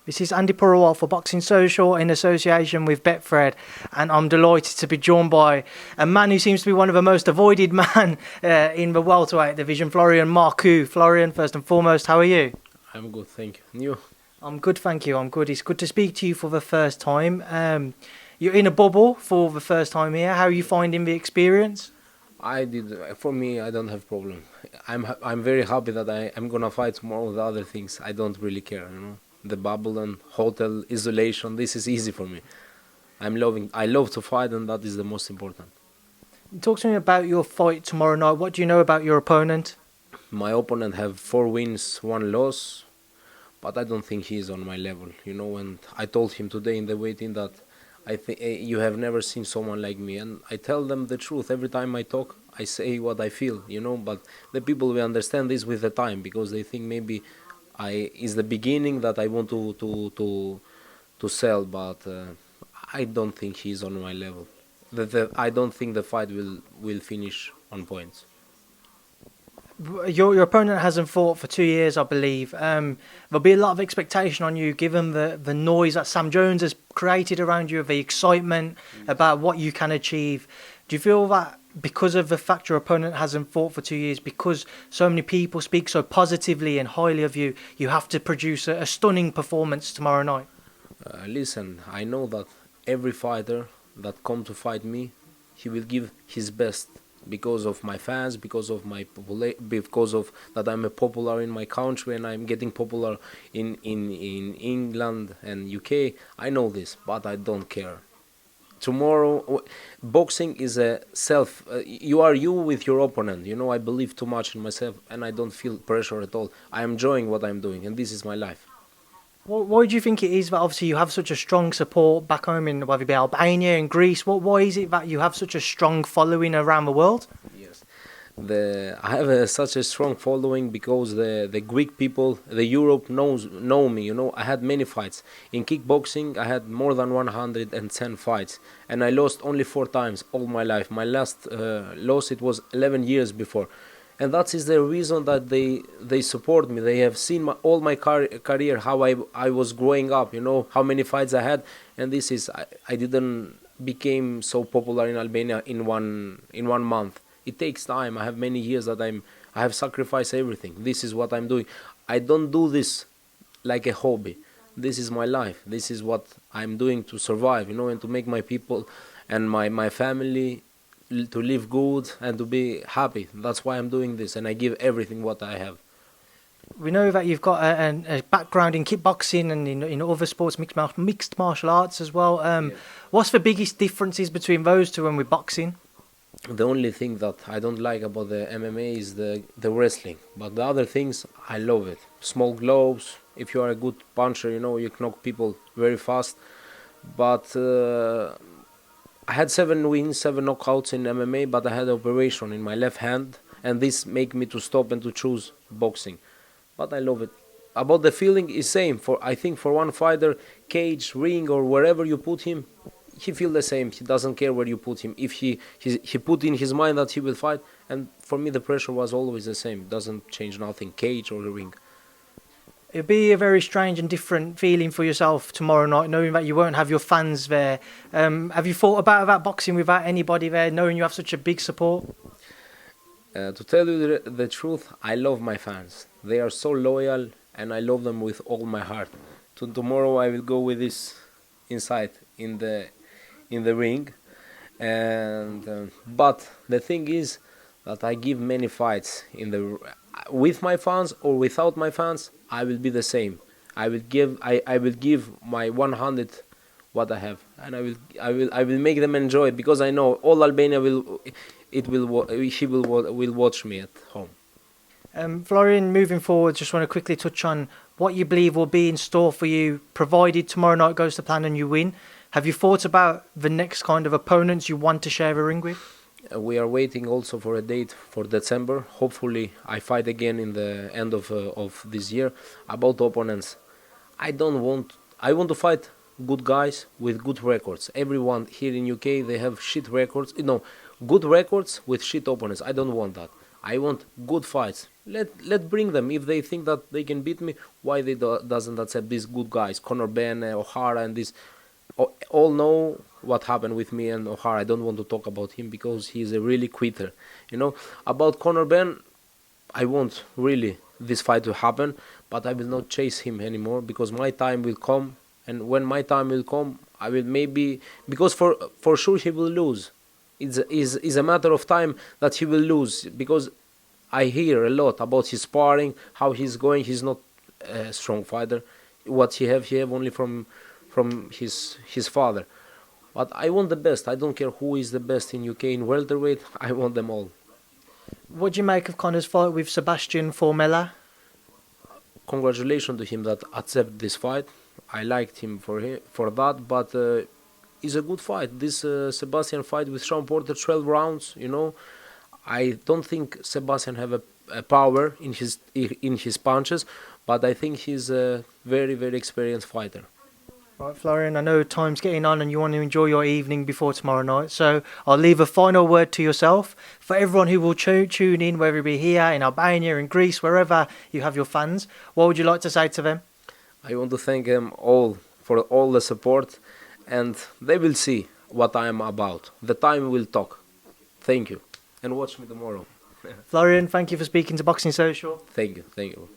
This is Andi Purewal for Boxing Social in association with Betfred, and I'm delighted to be joined by a man who seems to be one of the most avoided men in the welterweight division, Florian Marku. Florian, first and foremost, how are you? I'm good, thank you. And you? I'm good, thank you. I'm good. It's good to speak to you for the first time. You're in a bubble for the first time here. How are you finding the experience? For me, I don't have problem. I'm very happy that I'm gonna fight tomorrow with other things. I don't really care, you know. The bubble and hotel isolation, this is easy for me. I love to fight, and that is the most important. Talk to me about your fight tomorrow night. What do you know about your opponent? My opponent have 4 wins, 1 loss, but I don't think he is on my level, you know. And I told him today in the waiting that I think you have never seen someone like me, and I tell them the truth every time I talk. I say what I feel, you know. But the people will understand this with the time, because they think maybe is the beginning that I want to sell, but I don't think he's on my level. I don't think the fight will finish on points. Your opponent hasn't fought for 2 years, I believe. There'll be a lot of expectation on you, given the noise that Sam Jones has created around you, the excitement about what you can achieve. Do you feel that because of the fact your opponent hasn't fought for 2 years, because so many people speak so positively and highly of you, you have to produce a stunning performance tomorrow night? Listen, I know that every fighter that come to fight me, he will give his best, because of my fans, because of because of that I'm a popular in my country, and I'm getting popular in England and UK. I know this, but I don't care. Tomorrow, boxing is a you are you with your opponent, you know. I believe too much in myself, and I don't feel pressure at all. I am enjoying what I'm doing, and this is my life. Why do you think it is that obviously you have such a strong support back home in whether it be Albania and Greece? Why is it that you have such a strong following around the world? Yes, I have such a strong following because the Greek people, the Europe know me. You know, I had many fights in kickboxing. I had more than 110 fights, and I lost only 4 times all my life. My last loss, it was 11 years before. And that is the reason that they support me. They have seen all my career, how I was growing up, you know, how many fights I had. And this is, I didn't became so popular in Albania in one month. It takes time. I have many years that I have sacrificed everything. This is what I'm doing. I don't do this like a hobby. This is my life. This is what I'm doing to survive, you know, and to make my people and my family to live good and to be happy. That's why I'm doing this, and I give everything what I have. We know that you've got a background in kickboxing and in other sports, mixed martial arts as well. Yes. What's the biggest differences between those two and with boxing? The only thing that I don't like about the MMA is the wrestling, but the other things I love it. Small gloves. If you are a good puncher, you know, you knock people very fast. But I had 7 wins, 7 knockouts in MMA, but I had an operation in my left hand, and this make me to stop and to choose boxing. But I love it. About the feeling is same. I think for one fighter, cage, ring, or wherever you put him, he feel the same. He doesn't care where you put him. If he put in his mind that he will fight, and for me the pressure was always the same. It doesn't change nothing, cage or the ring. It'll be a very strange and different feeling for yourself tomorrow night, knowing that you won't have your fans there. Have you thought about boxing without anybody there, knowing you have such a big support? To tell you the truth, I love my fans. They are so loyal, and I love them with all my heart. Tomorrow I will go with this inside in the ring, and but the thing is that I give many fights with my fans or without my fans. I will be the same. I will give my 100 what I have, and I will make them enjoy it, because I know all Albania will watch me at home. Florian, moving forward, just want to quickly touch on what you believe will be in store for you, provided tomorrow night goes to plan and you win. Have you thought about the next kind of opponents you want to share a ring with? We are waiting also for a date for December. Hopefully I fight again in the end of this year. About opponents, I want to fight good guys with good records. Everyone here in UK, they have shit records. You know, good records with shit opponents. I don't want that. I want good fights. Let bring them. If they think that they can beat me, why they doesn't accept these good guys? Conor Benn, Ohara, and this all know what happened with me and Ohara. I don't want to talk about him because he's a really quitter. About Conor Benn, I want really this fight to happen, but I will not chase him anymore because my time will come, and when my time will come, I will maybe, because for sure he will lose. It's a matter of time that he will lose, because I hear a lot about his sparring, how he's going. He's not a strong fighter. What he have only from his father. But I want the best. I don't care who is the best in UK in welterweight. I want them all. What do you make of Conor's fight with Sebastian Formella? Congratulations to him that accept this fight. I liked him for that, but it's a good fight. This Sebastian fight with Sean Porter, 12 rounds. I don't think Sebastian have a power in his punches, but I think he's a very, very experienced fighter. Right, Florian, I know time's getting on and you want to enjoy your evening before tomorrow night, so I'll leave a final word to yourself. For everyone who will tune in, whether it be here, in Albania, in Greece, wherever you have your fans, what would you like to say to them? I want to thank them all for all the support, and they will see what I am about. The time will talk. Thank you, and watch me tomorrow. Florian, thank you for speaking to Boxing Social. Thank you.